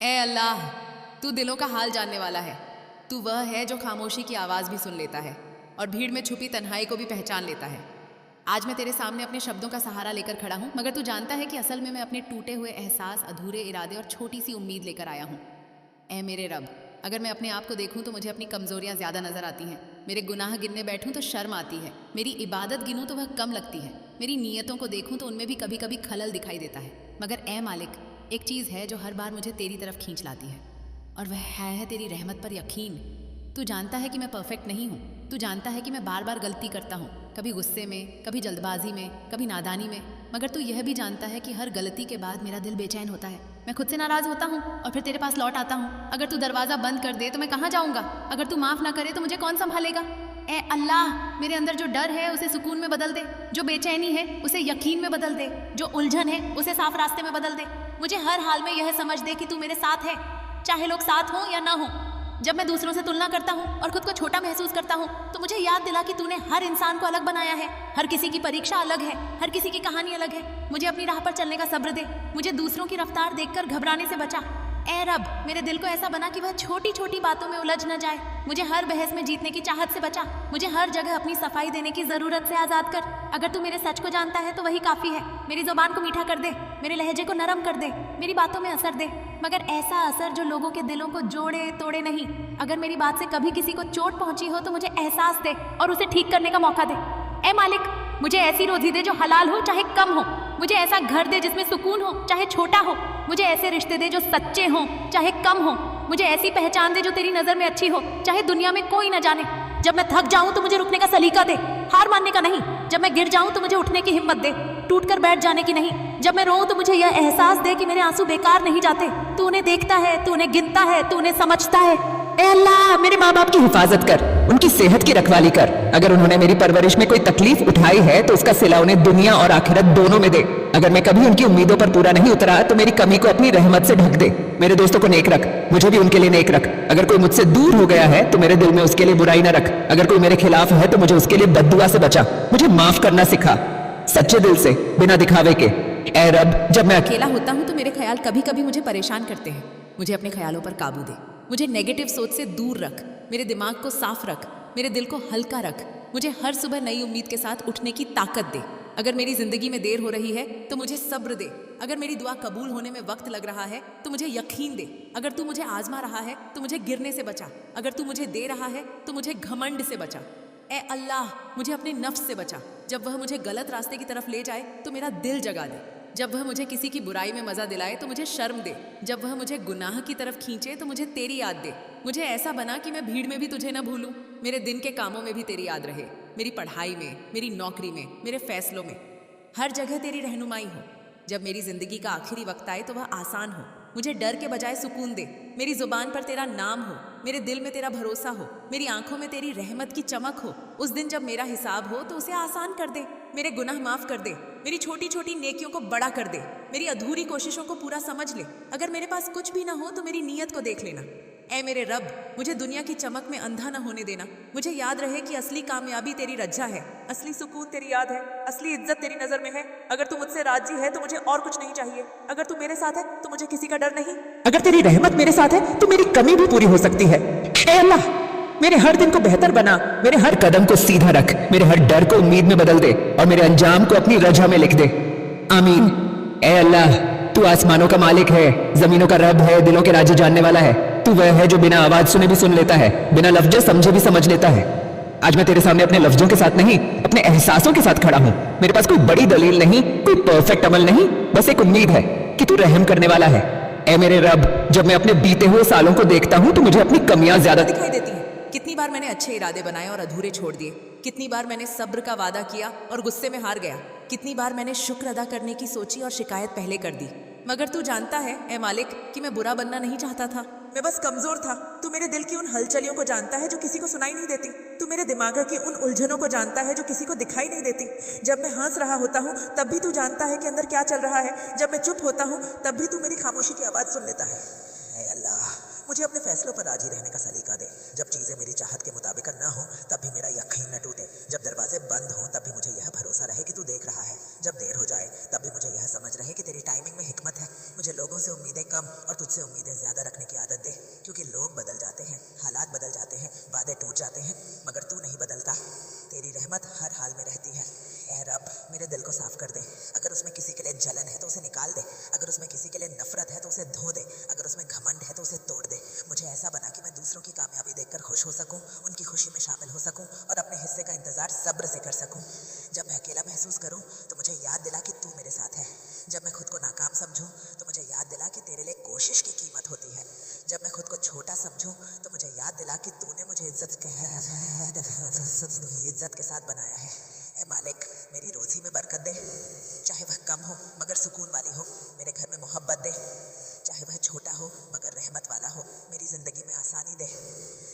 ए अल्लाह, तू दिलों का हाल जानने वाला है। तू वह है जो खामोशी की आवाज़ भी सुन लेता है और भीड़ में छुपी तन्हाई को भी पहचान लेता है। आज मैं तेरे सामने अपने शब्दों का सहारा लेकर खड़ा हूँ, मगर तू जानता है कि असल में मैं अपने टूटे हुए एहसास, अधूरे इरादे और छोटी सी उम्मीद लेकर आया हूँ। ए मेरे रब, अगर मैं अपने आप को देखूं तो मुझे अपनी कमज़ोरियाँ ज़्यादा नज़र आती हैं। मेरे गुनाह गिनने बैठूं तो शर्म आती है। मेरी इबादत गिनूं तो वह कम लगती है। मेरी नीयतों को देखूं तो उनमें भी कभी कभी खलल दिखाई देता है। मगर ए मालिक, एक चीज़ है जो हर बार मुझे तेरी तरफ खींच लाती है, और वह है तेरी रहमत पर यकीन। तू जानता है कि मैं परफेक्ट नहीं हूँ। तू जानता है कि मैं बार बार गलती करता हूँ, कभी गुस्से में, कभी जल्दबाजी में, कभी नादानी में। मगर तू यह भी जानता है कि हर गलती के बाद मेरा दिल बेचैन होता है। मैं खुद से नाराज़ होता हूँ और फिर तेरे पास लौट आता हूँ। अगर तू दरवाज़ा बंद कर दे तो मैं कहाँ जाऊँगा? अगर तू माफ़ ना करे तो मुझे कौन संभालेगा? ए अल्लाह, मेरे अंदर जो डर है उसे सुकून में बदल दे, जो बेचैनी है उसे यकीन में बदल दे, जो उलझन है उसे साफ रास्ते में बदल दे। मुझे हर हाल में यह समझ दे कि तू मेरे साथ है, चाहे लोग साथ हों या ना हों। जब मैं दूसरों से तुलना करता हूँ और खुद को छोटा महसूस करता हूँ तो मुझे याद दिला कि तूने हर इंसान को अलग बनाया है। हर किसी की परीक्षा अलग है, हर किसी की कहानी अलग है। मुझे अपनी राह पर चलने का सब्र दे। मुझे दूसरों की रफ्तार देखकर घबराने से बचा। ए रब, मेरे दिल को ऐसा बना कि वह छोटी छोटी बातों में उलझ न जाए। मुझे हर बहस में जीतने की चाहत से बचा। मुझे हर जगह अपनी सफाई देने की जरूरत से आजाद कर। अगर तू मेरे सच को जानता है तो वही काफी है। मेरी जुबान को मीठा कर दे, मेरे लहजे को नरम कर दे, मेरी बातों में असर दे, मगर ऐसा असर जो लोगों के दिलों को जोड़े तोड़े नहीं। अगर मेरी बात से कभी किसी को चोट पहुंची हो तो मुझे एहसास दे और उसे ठीक करने का मौका दे। ए मालिक, मुझे ऐसी रोजी दे जो हलाल हो चाहे कम हो। मुझे ऐसा घर दे जिसमें सुकून हो चाहे छोटा हो। मुझे ऐसे रिश्ते दे जो सच्चे हों चाहे कम हो। मुझे ऐसी पहचान दे जो तेरी नज़र में अच्छी हो चाहे दुनिया में कोई न जाने। जब मैं थक जाऊं तो मुझे रुकने का सलीका दे, हार मानने का नहीं। जब मैं गिर जाऊं तो मुझे उठने की हिम्मत दे, टूट कर बैठ जाने की नहीं। जब मैं रोऊं तो मुझे यह एहसास दे कि मेरे आंसू बेकार नहीं जाते। तू उन्हें देखता है, तू उन्हें गिनता है, तू उन्हें समझता है। ए अल्लाह, मेरे माँ बाप की हिफाजत कर, उनकी सेहत की रखवाली कर। अगर उन्होंने मेरी परवरिश में कोई तकलीफ उठाई है तो उसका सिला उन्हें दुनिया और आखिरत दोनों में दे। अगर मैं कभी उनकी उम्मीदों पर पूरा नहीं उतरा तो मेरी कमी को अपनी रहमत से ढक दे। मेरे दोस्तों को नेक रख, मुझे भी उनके लिए नेक रख। अगर कोई मुझसे दूर हो गया है तो मेरे दिल में उसके लिए बुराई न रख। अगर कोई मेरे खिलाफ है तो मुझे उसके लिए बद्दुआ से बचा। मुझे माफ करना सिखा, सच्चे दिल से, बिना दिखावे के। ए रब, जब मैं अकेला होता हूँ तो मेरे ख्याल कभी कभी मुझे परेशान करते हैं। मुझे अपने ख्यालों पर काबू दे। मुझे नेगेटिव सोच से दूर रख। मेरे दिमाग को साफ रख, मेरे दिल को हल्का रख। मुझे हर सुबह नई उम्मीद के साथ उठने की ताकत दे। अगर मेरी जिंदगी में देर हो रही है तो मुझे सब्र दे। अगर मेरी दुआ कबूल होने में वक्त लग रहा है तो मुझे यकीन दे। अगर तू मुझे आजमा रहा है तो मुझे गिरने से बचा। अगर तू मुझे दे रहा है तो मुझे घमंड से बचा। ए अल्लाह, मुझे अपने नफ्स से बचा। जब वह मुझे गलत रास्ते की तरफ ले जाए तो मेरा दिल जगा दे। जब वह मुझे किसी की बुराई में मजा दिलाए तो मुझे शर्म दे। जब वह मुझे गुनाह की तरफ खींचे तो मुझे तेरी याद दे। मुझे ऐसा बना कि मैं भीड़ में भी तुझे न भूलूं, मेरे दिन के कामों में भी तेरी याद रहे, मेरी पढ़ाई में, मेरी नौकरी में, मेरे फैसलों में, हर जगह तेरी रहनुमाई हो। जब मेरी जिंदगी का आखिरी वक्त आए तो वह आसान हो। मुझे डर के बजाय सुकून दे। मेरी जुबान पर तेरा नाम हो, मेरे दिल में तेरा भरोसा हो, मेरी आंखों में तेरी रहमत की चमक हो। उस दिन जब मेरा हिसाब हो तो उसे आसान कर दे। मेरे गुनाह माफ कर दे, मेरी छोटी छोटी नेकियों को बड़ा कर दे, मेरी अधूरी कोशिशों को पूरा समझ ले। अगर मेरे पास कुछ भी ना हो तो मेरी नीयत को देख लेना। ऐ मेरे रब, मुझे दुनिया की चमक में अंधा न होने देना। मुझे याद रहे कि असली कामयाबी तेरी रज्जा है, असली सुकून तेरी याद है, असली इज्जत तेरी नजर में है। अगर तू मुझसे राजी है तो मुझे और कुछ नहीं चाहिए। अगर तू मेरे साथ है तो मुझे किसी का डर नहीं। अगर तेरी रहमत मेरे साथ है तो मेरी कमी भी पूरी हो सकती है। ए अल्लाह, मेरे हर दिन को बेहतर बना, मेरे हर कदम को सीधा रख, मेरे हर डर को उम्मीद में बदल दे और मेरे अंजाम को अपनी रजा में लिख दे। आमीन। ए अल्लाह, तू आसमानों का मालिक है, जमीनों का रब है, दिलों के राजे जानने वाला है। तू वह है जो बिना आवाज सुने भी सुन लेता है, बिना लफ्ज समझे भी समझ लेता है। आज मैं तेरे सामने अपने लफ्जों के साथ नहीं, अपने एहसासों के साथ खड़ा हूँ। मेरे पास कोई बड़ी दलील नहीं, कोई परफेक्ट अमल नहीं, बस एक उम्मीद है कि तू रहम करने वाला है। ए मेरे रब, जब मैं अपने बीते हुए सालों को देखता हूँ तो मुझे अपनी कमियां ज्यादा दिखाई देती हैं। कितनी बार मैंने अच्छे इरादे बनाए और अधूरे छोड़ दिए। कितनी बार मैंने सब्र का वादा किया और गुस्से में हार गया। कितनी बार मैंने शुक्र अदा करने की सोची और शिकायत पहले कर दी। मगर तू जानता है ए मालिक कि मैं बुरा बनना नहीं चाहता था, मैं बस कमजोर था। तू मेरे दिल की उन हलचलियों को जानता है जो किसी को सुनाई नहीं देती। तू मेरे दिमाग की उन उलझनों को जानता है जो किसी को दिखाई नहीं देती। जब मैं हंस रहा होता हूँ तब भी तू जानता है कि अंदर क्या चल रहा है। जब मैं चुप होता हूँ तब भी तू मेरी खामोशी की आवाज़ सुन लेता है। ऐ अल्लाह, मुझे अपने फैसलों पर राजी रहने का सलीका दे। जब चीज़ें मेरी चाहत के मुताबिक न हो तब भी मेरा यकीन न टूटे। जब दरवाजे बंद हों तब भी मुझे यह भरोसा रहे कि तू देख रहा है। जब देर हो जाए तब भी मुझे यह समझ रहे कि तेरी टाइमिंग में हिकमत है। मुझे लोगों से उम्मीदें कम और तुझसे उम्मीदें ज़्यादा रखने की आदत दे, क्योंकि लोग बदल जाते हैं, हालात बदल जाते हैं, वादे टूट जाते हैं, मगर तू नहीं बदलता। तेरी रहमत हर हाल में रहती है। ऐ रब, मेरे दिल को साफ कर दे। अगर उसमें किसी के लिए जलन है तो उसे निकाल दे, अगर उसमें किसी के लिए नफरत है तो उसे धो दे, अगर उसमें घमंड है तो उसे तोड़ दे। मुझे ऐसा बना कि मैं दूसरों की कामयाबी देखकर खुश हो सकूं, उनकी खुशी में शामिल हो सकूं और अपने हिस्से का इंतजार सब्र से कर सकूं। जब मैं अकेला महसूस करूं तो मुझे याद दिला कि तू मेरे साथ है। जब मैं खुद को नाकाम समझूं तो मुझे याद दिला कि तेरे लिए कोशिश की कीमत होती है। जब मैं खुद को छोटा समझूं तो मुझे याद दिला कि तूने मुझे इज्जत के साथ बनाया है। ऐ मालिक, मेरी रोज़ी में बरकत दे, चाहे वह कम हो मगर सुकून वाली हो। मेरे घर में मोहब्बत दे, चाहे वह छोटा हो मगर रहमत वाला हो। मेरी ज़िंदगी में आसानी दे,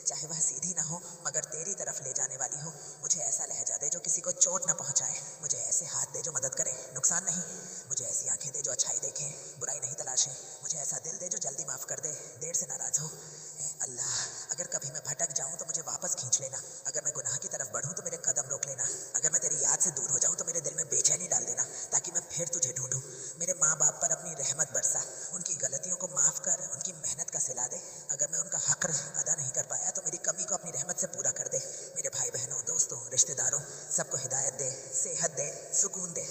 चाहे वह सीधी ना हो मगर तेरी तरफ ले जाने वाली हो। मुझे ऐसा लहजा दे जो किसी को चोट ना पहुंचाए, मुझे ऐसे हाथ दे जो मदद करे, नुकसान नहीं। मुझे ऐसी आंखें दे जो अच्छाई देखें, बुराई नहीं तलाशें। मुझे ऐसा दिल दे जो जल्दी माफ़ कर दे, देर से नाराज़ हो। ऐ अल्लाह, अगर कभी मैं भटक जाऊं तो मुझे वापस खींच लेना। अगर मैं गुनाह की तरफ बढ़ूं तो मेरे कदम रोक लेना। अगर मैं तेरी याद से दूर हो जाऊं तो मेरे दिल में बेचैनी डाल देना, ताकि मैं फिर तुझे ढूंढूं। मेरे माँ बाप पर अपनी रहमत बरसा, उनकी गलतियों को माफ़ कर, उनकी मेहनत का सिला दे। अगर मैं उनका हक अदा नहीं कर पाया तो मेरी कमी को अपनी रहमत से पूरा कर दे। मेरे भाई बहनों, दोस्तों, रिश्तेदारों, सबको हिदायत दे, सेहत दे, सुकून दे।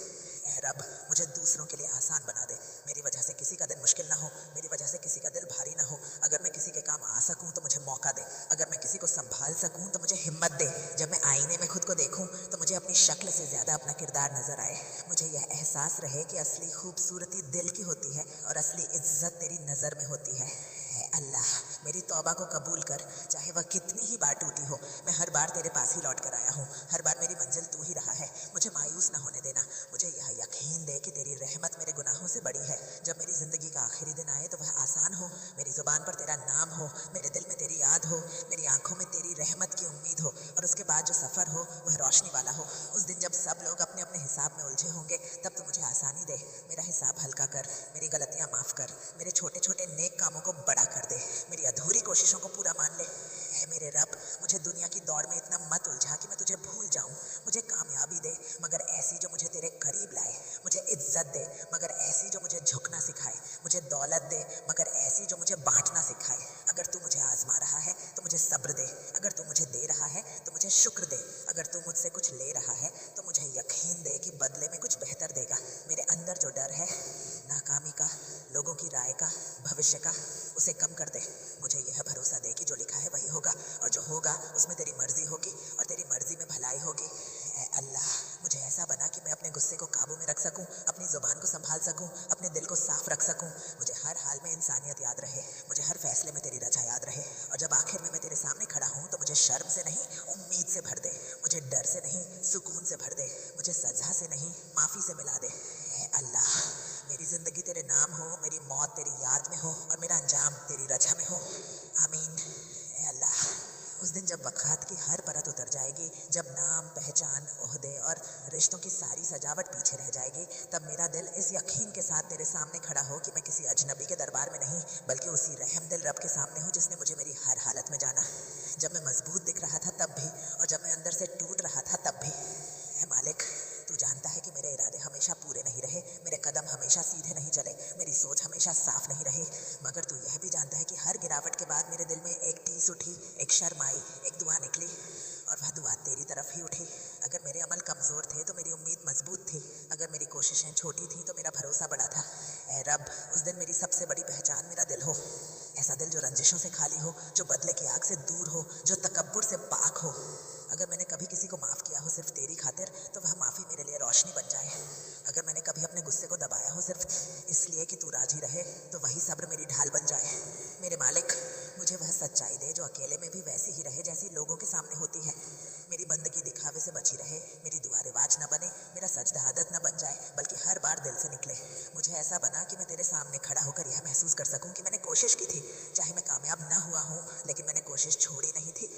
ऐ रब, मुझे दूसरों के लिए आसान बना दे। मेरी वजह से किसी का दिन मुश्किल ना हो, मेरी वजह से किसी का दिल भारी ना हो। अगर मैं किसी के काम आ सकूं तो मुझे मौका दे, अगर मैं किसी को संभाल सकूं तो मुझे हिम्मत दे। जब मैं आईने में खुद को देखूं तो मुझे अपनी शक्ल से ज़्यादा अपना किरदार नजर आए। मुझे यह एहसास रहे कि असली खूबसूरती दिल की होती है और असली इज्जत तेरी नज़र में होती है। ऐ अल्लाह, मेरी तौबा को कबूल कर, चाहे वह कितनी ही बार टूटी हो। मैं हर बार तेरे पास ही लौट कर आया हूँ, हर बार मेरी मंजिल तू ही रहा है। मुझे मायूस ना होने देना। मुझे यह यकीन दे कि तेरी रहमत मेरे गुनाहों से बड़ी है। जब मेरी ज़िंदगी का आखिरी दिन आए तो वह आसान हो, मेरी ज़ुबान पर तेरा नाम हो, मेरे दिल में तेरी याद हो, मेरी आंखों में तेरी रहमत की उम्मीद हो, और उसके बाद जो सफ़र हो वह रोशनी वाला हो। उस दिन जब सब लोग अपने अपने हिसाब में उलझे होंगे तब तो मुझे आसानी दे। मेरा हिसाब हल्का कर, मेरी गलतियाँ माफ़ कर, मेरे छोटे छोटे नेक कामों को बड़ा कर दे, मेरी अधूरी कोशिशों को पूरा मान ले। ऐ मेरे रब, मुझे दुनिया की दौड़ में इतना मत उलझा कि मैं तुझे भूल जाऊं। मुझे कामयाबी दे मगर ऐसी जो मुझे तेरे करीब लाए, मुझे इज्जत दे मगर ऐसी जो मुझे झुकना सिखाए, मुझे दौलत दे मगर ऐसी जो मुझे बांटना सिखाए। अगर तू मुझे आजमा रहा है तो मुझे सब्र दे, अगर तू मुझे दे रहा है तो मुझे शुक्र दे, अगर तू मुझसे कुछ ले रहा है तो मुझे यकीन दे कि बदले में कुछ बेहतर देगा। मेरे अंदर जो डर है नाकामी का, लोगों की राय का, भविष्य का, उसे कम कर दे। मुझे यह भरोसा दे कि जो लिखा है वही होगा, और जो होगा उसमें तेरी मर्जी होगी और तेरी मर्जी में भलाई होगी। ऐ अल्लाह, मुझे ऐसा बना कि मैं अपने गुस्से को काबू में रख सकूं, अपनी ज़ुबान को संभाल सकूं, अपने दिल को साफ रख सकूं। मुझे हर हाल में इंसानियत याद रहे, मुझे हर फैसले में तेरी रजा याद रहे, और जब आखिर में मैं तेरे सामने खड़ा हूं तो मुझे शर्म से नहीं उम्मीद से भर दे, मुझे डर से नहीं सुकून से भर दे, मुझे सजा से नहीं माफ़ी से मिला दे। ऐ अल्लाह, मेरी ज़िंदगी तेरे नाम हो, मेरी मौत तेरी याद में हो और मेरा अंजाम तेरी रजा में हो। आमीन। ऐ अल्लाह, उस दिन जब वक़ात की हर परत उतर जाएगी, जब नाम, पहचान, ओहदे और रिश्तों की सारी सजावट पीछे रह जाएगी, तब मेरा दिल इस यकीन के साथ तेरे सामने खड़ा हो कि मैं किसी अजनबी के दरबार में नहीं बल्कि उसी रहम दिल रब के सामने हूँ जिसने मुझे मेरी हर हालत में जाना। जब मैं मजबूत दिख रहा था तब भी, और जब मैं अंदर से टूट रहा था तब भी। ऐ मालिक, तू जानता है कि मेरे इरादे हमेशा पूरे नहीं रहे, मेरे कदम हमेशा सीधे नहीं चले, मेरी सोच हमेशा साफ नहीं रही, मगर तू यह भी जानता है कि हर गिरावट के बाद मेरे दिल में एक टीस उठी, एक शर्म आई, एक दुआ निकली, और वह दुआ तेरी तरफ ही उठी। अगर मेरे अमल कमज़ोर थे तो मेरी उम्मीद मजबूत थी, अगर मेरी कोशिशें छोटी थीं तो मेरा भरोसा बड़ा था। ऐ रब, उस दिन मेरी सबसे बड़ी पहचान मेरा दिल हो, ऐसा दिल जो रंजिशों से खाली हो, जो बदले की आग से दूर हो, जो तकब्बुर से पाक हो। अगर मैंने कभी किसी को माफ़ किया हो सिर्फ तेरी खातिर तो वह माफ़ी मेरे लिए रोशनी बन जाए। अगर मैंने कभी अपने गुस्से को दबाया हो सिर्फ इसलिए कि तू राजी रहे तो वही सब्र मेरी ढाल बन जाए। मेरे मालिक, मुझे वह सच्चाई दे जो अकेले में भी वैसी ही रहे जैसी लोगों के सामने होती है। मेरी बंदगी दिखावे से बची रहे, मेरी दुआ रिवाज न बने, मेरा सजदा आदत न बन जाए बल्कि हर बार दिल से निकले। मुझे ऐसा बना कि मैं तेरे सामने खड़ा होकर यह महसूस कर सकूं कि मैंने कोशिश की थी, चाहे मैं कामयाब न हुआ हूँ लेकिन मैंने कोशिश छोड़ी नहीं थी।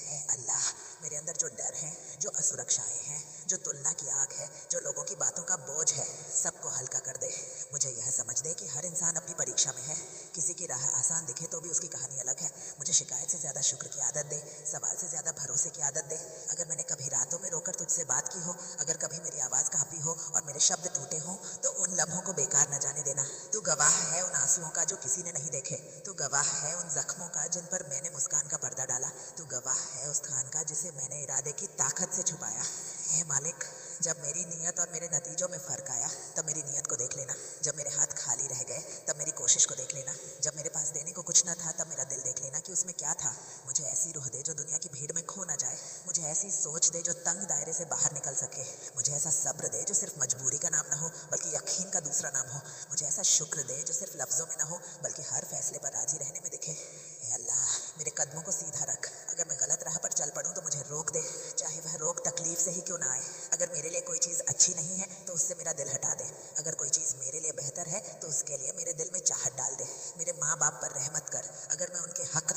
ऐ अल्लाह, मेरे अंदर जो डर हैं, जो असुरक्षाएं हैं, जो तुलना की आग है, जो लोगों की बातों का बोझ है, सबको हल्का कर दे। मुझे यह समझ दे कि हर इंसान अपनी परीक्षा में है। किसी की राह आसान दिखे तो भी उसकी कहानी अलग है। मुझे शिकायत से ज़्यादा शुक्र की आदत दे, सवाल से ज़्यादा भरोसे की आदत दे। अगर मैंने कभी रातों में रोकर तुझसे बात की हो, अगर कभी मेरी आवाज़ कांपी हो और मेरे शब्द टूटे हों, तो उन लम्हों को बेकार न जाने देना। तू गवाह है उन आंसुओं का जो किसी ने नहीं देखे। तू गवाह है उन जख्मों का जिन पर मैंने मुस्कान का पर्दा डाला। तू गवाह है उस खान का जिसे मैंने इरादे की ताकत से छुपाया। हे मालिक, जब मेरी नीयत और मेरे नतीजों में फ़र्क आया तब मेरी नीयत को देख लेना। जब मेरे हाथ खाली रह गए तब मेरी कोशिश को देख लेना। जब मेरे पास देने को कुछ न था तब मेरा दिल देख लेना कि उसमें क्या था। मुझे ऐसी रूह दे जो दुनिया की भीड़ में खो ना जाए। मुझे ऐसी सोच दे जो तंग दायरे से बाहर निकल सके। मुझे ऐसा सब्र दे जो सिर्फ मजबूरी का नाम न हो बल्कि यकीन का दूसरा नाम हो। मुझे ऐसा शुक्र दे जो सिर्फ लफ्ज़ों में न हो बल्कि हर फैसले पर राजी रहने में दिखे। हे अल्लाह, मेरे कदमों को सीधा रख। अगर मैं गलत राह पर चल पड़ूं तो मुझे रोक दे, चाहे वह रोक तकलीफ से ही क्यों ना आए। अगर मेरे लिए कोई चीज़ अच्छी नहीं है तो उससे मेरा दिल हटा दे। अगर कोई चीज़ मेरे लिए बेहतर है तो उसके लिए मेरे दिल में चाहत डाल दे। मेरे माँ बाप पर रहमत कर। अगर मैं उनके हक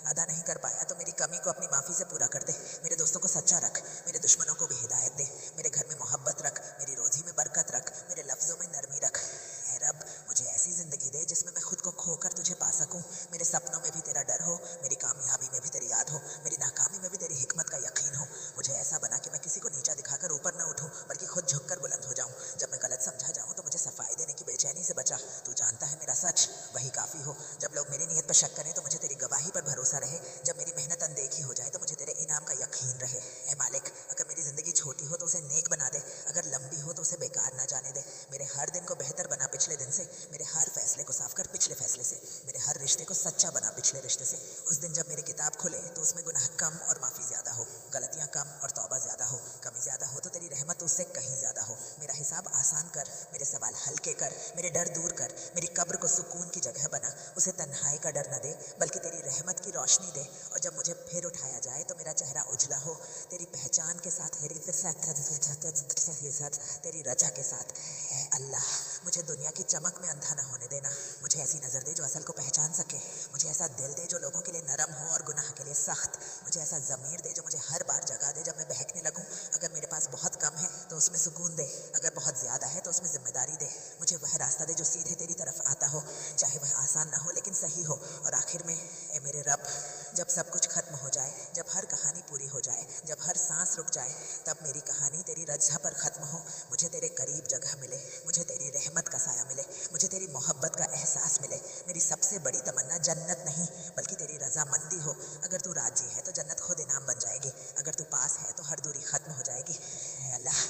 अदा नहीं कर पाया तो मेरी कमी को अपनी माफ़ी से पूरा कर दे। मेरे दोस्तों को सच्चा रख, मेरे दुश्मनों को भी हिदायत दे। मेरे घर में मोहब्बत रख, मेरी रोज़ी में बरकत रख, मेरे लफ्ज़ों में नरमी रख। ऐ रब, मुझे ऐसी ज़िंदगी दे जिसमें मैं खुद को खोकर तुझे पा सकूं। मेरे सपनों में भी तेरा डर हो, मेरी कामयाबी में भी तेरी याद हो, मेरी नाकामी में भी तेरी हिकमत का यकीन हो। मुझे ऐसा बना कि मैं किसी को नीचा दिखाकर ऊपर न उठूं बल्कि खुद झुककर बुलंद हो जाऊं। जब मैं गलत समझा जाऊं तो मुझे सफाई देने की बेचैनी से बचा। तू जानता है मेरा सच वही काफ़ी हो। जब लोग मेरी नीयत पर शक करें तो मुझे तेरी गवाही पर भरोसा रहे। जब मेरी मेहनत अनदेखी हो जाए तो मुझे तेरे इनाम का यकीन रहे। ए मालिक, अगर मेरी ज़िंदगी छोटी हो तो उसे नेक बना दे, अगर लंबी हो तो उसे बेकार ना जाने दे। मेरे हर दिन को बेहतर बना पिछले दिन से, मेरे हर फैसले को साफ कर पिछले फैसले से, मेरे हर रिश्ते को सच्चा बना पिछले रिश्ते से। उस दिन जब मेरी किताब खुले तो उसमें गुनाह कम और माफ़ी ज़्यादा हो, गलतियाँ कम और तौबा ज़्यादा हो। कमी ज़्यादा हो तो तेरी रहमत उससे कहीं ज़्यादा हो। मेरा हिसाब आसान कर, मेरे सवाल हल्के कर, मेरे डर दूर कर। मेरी कब्र को सुकून की जगह बना, उसे तन्हाई का डर न दे बल्कि तेरी रहमत की रोशनी दे। और जब मुझे फिर उठाया जाए तो मेरा चेहरा उजला हो, तेरी पहचान के साथ, तेरी रजा के साथ। ऐ अल्लाह, मुझे दुनिया की चमक में अंधा न होने देना। मुझे ऐसी नज़र दे जो असल को पहचान सके। मुझे ऐसा दिल दे जो लोगों के लिए नरम हो और गुनाह के लिए सख्त। मुझे ऐसा ज़मीर दे जो मुझे हर बार जगा दे जब मैं बहकने लगूं। अगर मेरे पास बहुत कम है तो उसमें सुकून दे, अगर बहुत ज़्यादा है तो उसमें जिम्मेदारी दे। मुझे वह रास्ता दे जो सीधे तेरी तरफ आता हो, चाहे वह आसान ना हो लेकिन सही हो। और आखिर में, ए मेरे रब, जब सब कुछ खत्म हो जाए, जब हर कहानी पूरी हो जाए, जब हर सांस रुक जाए, तब मेरी कहानी तेरी रज़ा पर ख़त्म हो। मुझे तेरे करीब जगह मिले, मुझे तेरी रहमत का साया मिले, मुझे तेरी मोहब्बत का एहसास मिले। मेरी सबसे बड़ी तमन्ना जन्नत नहीं बल्कि तेरी रज़ामंदी हो। अगर तू राजी है तो जन्नत खुद इनाम बन जाएगी, अगर तू पास है तो हर दूरी ख़त्म हो जाएगी। ऐ अल्लाह,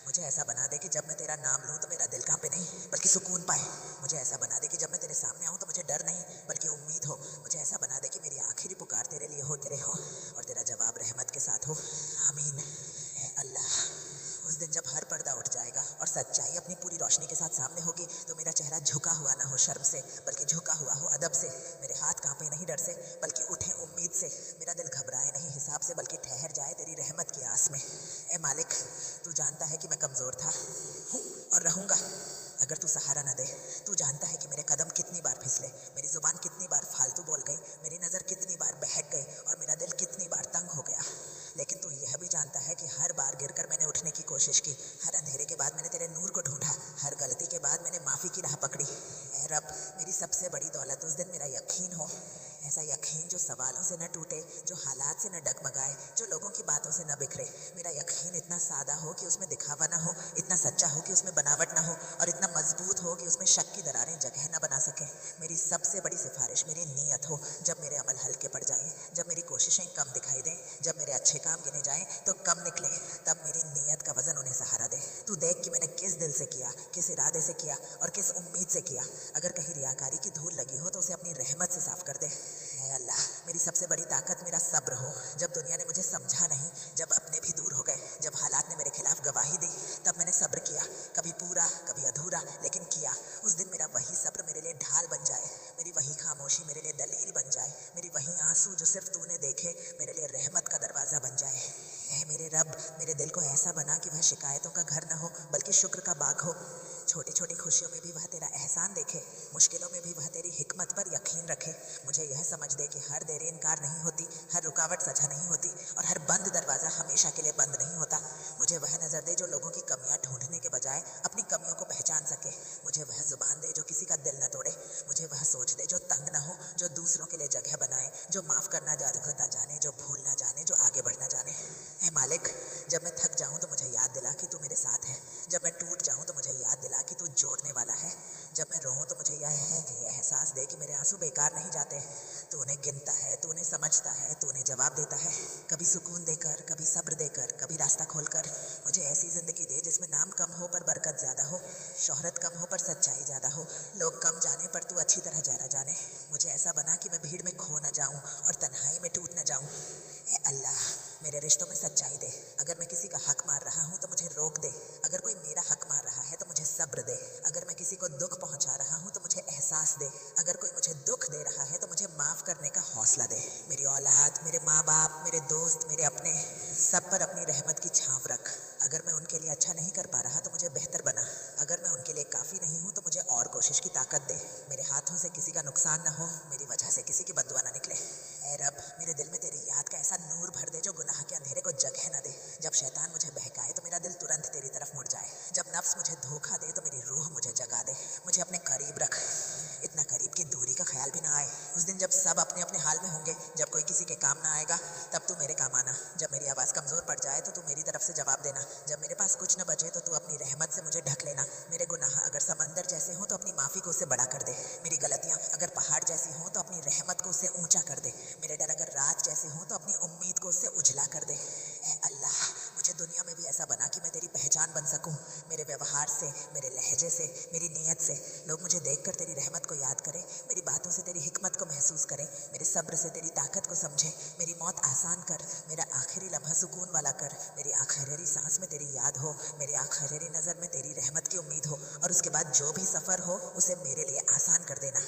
मुझे ऐसा बना दे कि जब मैं तेरा नाम लूँ तो मेरा दिल कांपे नहीं बल्कि सुकून पाए। मुझे ऐसा बना दे कि जब मैं तेरे सामने आऊँ तो मुझे डर नहीं बल्कि उम्मीद हो। मुझे ऐसा बना दे कि मेरी आखिरी पुकार तेरे लिए हो, तेरे हो, और तेरा जवाब रहमत के साथ हो। आमीन। ऐ अल्लाह, उस दिन जब हर पर्दा उठ जाएगा और सच्चाई अपनी पूरी रोशनी के साथ सामने होगी तो मेरा चेहरा झुका हुआ ना हो शर्म से बल्कि झुका हुआ हो अदब से। मेरे हाथ कांपे नहीं डर से बल्कि उठे उम्मीद से। मेरा दिल घबराए नहीं हिसाब से बल्कि ठहर जाए तेरी रहमत की आस में। ए मालिक, तू जानता है कि मैं कमज़ोर था, हूँ और रहूँगा अगर तू सहारा न दे। तू जानता है कि मेरे कदम कितनी बार फिसले, मेरी ज़ुबान कितनी बार फालतू बोल गई, मेरी नज़र कितनी बार बहक गई और मेरा दिल कितनी बार तंग हो गया। लेकिन तू यह भी जानता है कि हर बार गिरकर मैंने उठने की कोशिश की। हर अंधेरे के बाद मैंने तेरे नूर को ढूंढा, हर गलती के बाद मैंने माफ़ी की राह पकड़ी। ऐ रब, मेरी सबसे बड़ी दौलत उस दिन मेरा यकीन हो। ऐसा यकीन जो सवालों से न टूटे, जो हालात से न डगमगाए, जो लोगों की बातों से न बिखरे। मेरा यकीन इतना सादा हो कि उसमें दिखावा न हो, इतना सच्चा हो कि उसमें बनावट न हो, और इतना मजबूत हो कि उसमें शक की दरारें जगह न बना सकें। मेरी सबसे बड़ी सिफारिश मेरी नीयत हो। जब मेरे अमल हल्के पड़ जाएं, जब मेरी कोशिशें कम दिखाई दें, जब मेरे अच्छे काम गिने जाएं तो कम निकले, तब मेरी नीयत का वजन उन्हें सहारा दे। तू देख कि मैंने किस दिल से किया, किस इरादे से किया और किस उम्मीद से किया। अगर कहीं रियाकारी की धूल लगी हो तो उसे अपनी रहमत से साफ कर दे। ऐ अल्लाह, मेरी सबसे बड़ी ताकत मेरा सब्र हो। जब दुनिया ने मुझे समझा नहीं, जब अपने भी दूर हो गए, जब हालात ने मेरे खिलाफ गवाही दी, तब मैंने सब्र किया। कभी पूरा, कभी अधूरा, लेकिन किया। उस दिन मेरा वही सब्र मेरे लिए ढाल बन जाए, मेरी वही खामोशी मेरे लिए दलील बन जाए, मेरी वही आंसू जो सिर्फ तूने देखे मेरे लिए रहमत का दरवाज़ा बन जाए। ऐ मेरे रब, मेरे दिल को ऐसा बना कि वह शिकायतों का घर न हो बल्कि शुक्र का बाग हो। छोटी छोटी खुशियों में भी वह तेरा एहसान देखे, मुश्किलों में भी वह तेरी हिकमत पर यकीन रखे। मुझे यह समझ दे कि हर देर इनकार नहीं होती, हर रुकावट सजा नहीं होती और हर बंद दरवाज़ा हमेशा के लिए बंद नहीं होता। मुझे वह नज़र दे जो लोगों की कमियां ढूंढने के बजाय अपनी कमियों को पहचान सके। मुझे वह जुबान दे जो किसी का दिल न तोड़े। मुझे वह सोच दे जो तंग न हो, जो दूसरों के लिए जगह बनाए, जो माफ़ करना जाने, जो भूलना जाने, जो आगे बढ़ना जाने। ऐ मालिक, जब मैं थक जाऊं तो मुझे याद दिला कि तू मेरे साथ है। जब मैं टूट जाऊं तो मुझे याद दिला कि तू जोड़ने वाला है। जब मैं रोऊं तो मुझे यह एहसास दे कि मेरे आंसू बेकार नहीं जाते। तू उन्हें गिनता है, तू उन्हें समझता है, तू उन्हें जवाब देता है, कभी सुकून देकर, कभी सब्र देकर, कभी रास्ता खोलकर। मुझे ऐसी ज़िंदगी दे जिसमें नाम कम हो पर बरकत ज़्यादा हो, शोहरत कम हो पर सच्चाई ज़्यादा हो, लोग कम जाने पर तू अच्छी तरह जरा जाने। मुझे ऐसा बना कि मैं भीड़ में खो न जाऊं और तन्हाई में टूट न जाऊं। ए अल्लाह, मेरे रिश्तों में सच्चाई दे। अगर मैं किसी का हक मार रहा हूँ तो मुझे रोक दे। अगर कोई मेरा हक मार रहा है तो मुझे सब्र दे। अगर मैं किसी को दुख पहुँचा रहा हूँ तो मुझे एहसास दे। अगर कोई मुझे दुख दे रहा है तो मुझे माफ़ करने का हौसला दे। मेरी औलाद, मेरे माँ बाप, मेरे दोस्त, मेरे अपने, सब पर अपनी रहमत की छाँव रख। अगर मैं उनके लिए अच्छा नहीं कर पा रहा तो मुझे बेहतर बना। अगर मैं उनके लिए काफ़ी नहीं हूँ तो मुझे और कोशिश की ताकत दे। मेरे हाथों से किसी का नुकसान न हो, मेरी वजह से किसी की बद्दुआ न निकले। ऐ रब, मेरे दिल में तेरी याद का ऐसा नूर भर दे जो गुनाह के अंधेरे को जगह न दे। जब शैतान मुझे बहकाए तो मेरा दिल तुरंत तेरी तरफ मुड़ जाए। जब नफ्स मुझे धोखा दे तो मेरी रूह मुझे जगा दे। मुझे अपने करीब रख, इतना करीब कि दूरी का ख्याल भी ना आए। उस दिन जब सब अपने अपने हाल में होंगे, जब कोई किसी के काम ना आएगा, तब तू मेरे काम आना। जब मेरी आवाज़ कमज़ोर पड़ जाए तो तू मेरी तरफ से जवाब देना। जब मेरे पास कुछ न बचे तो तू अपनी रहमत से मुझे ढक लेना। मेरे गुनाह अगर समंदर जैसे हों तो अपनी माफ़ी को उससे बड़ा कर दे। मेरी गलतियाँ अगर पहाड़ जैसी हों तो अपनी रहमत को उससे ऊंचा कर दे। मेरे डर अगर रात जैसे हों तो अपनी उम्मीद को उससे उजला कर दे। ऐ अल्लाह, मुझे दुनिया में भी ऐसा बना कि मैं तेरी पहचान बन सकूं। मेरे व्यवहार से, मेरे लहजे से, मेरी नीयत से लोग मुझे देखकर तेरी रहमत को याद करें, मेरी बातों से तेरी हिकमत को महसूस करें, मेरे सब्र से तेरी ताकत को समझें। मेरी मौत आसान कर, मेरा आखिरी लम्हा सुकून वाला कर। मेरी आखिरी सांस में तेरी याद हो, मेरी आखिरी नज़र में तेरी रहमत की उम्मीद हो और उसके बाद जो भी सफ़र हो उसे मेरे लिए आसान कर देना।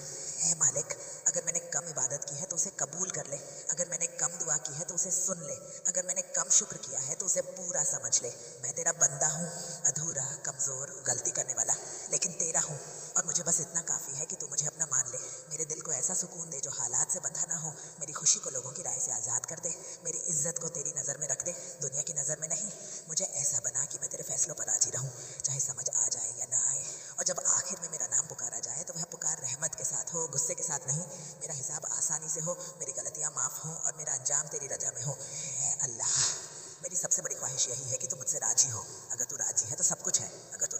ऐ मालिक, अगर मैंने कम इबादत की है तो उसे कबूल कर ले। अगर मैंने कम दुआ की है तो उसे सुन ले। अगर मैंने कम शुक्र किया है तो उसे पूरा समझ ले। मैं तेरा बंदा हूँ, अधूरा, कमज़ोर, गलती करने वाला, लेकिन तेरा हूँ और मुझे बस इतना काफ़ी है कि तू मुझे अपना मान ले। मेरे दिल को ऐसा सुकून दे जो हालात से बंधा ना हो। मेरी खुशी को लोगों की राय से आज़ाद कर दे। मेरी इज्जत को तेरी नज़र में रख दे, दुनिया की नज़र में नहीं। मुझे ऐसा बना कि मैं तेरे फैसलों पर राजी रहूँ, चाहे समझ आ जाए या ना आए। और जब आखिर में मेरा नाम पुकारा जाए तो वह पुकार रहमत के साथ हो, गुस्से के साथ नहीं। मेरा हिसाब आसानी से हो, मेरी गलतियाँ माफ़ हों और मेरा अंजाम तेरी रजा में हो। ऐ अल्लाह, मेरी सबसे बड़ी ख्वाहिश यही है कि तू मुझसे राजी हो। अगर तू राजी है तो सब कुछ है, अगर तू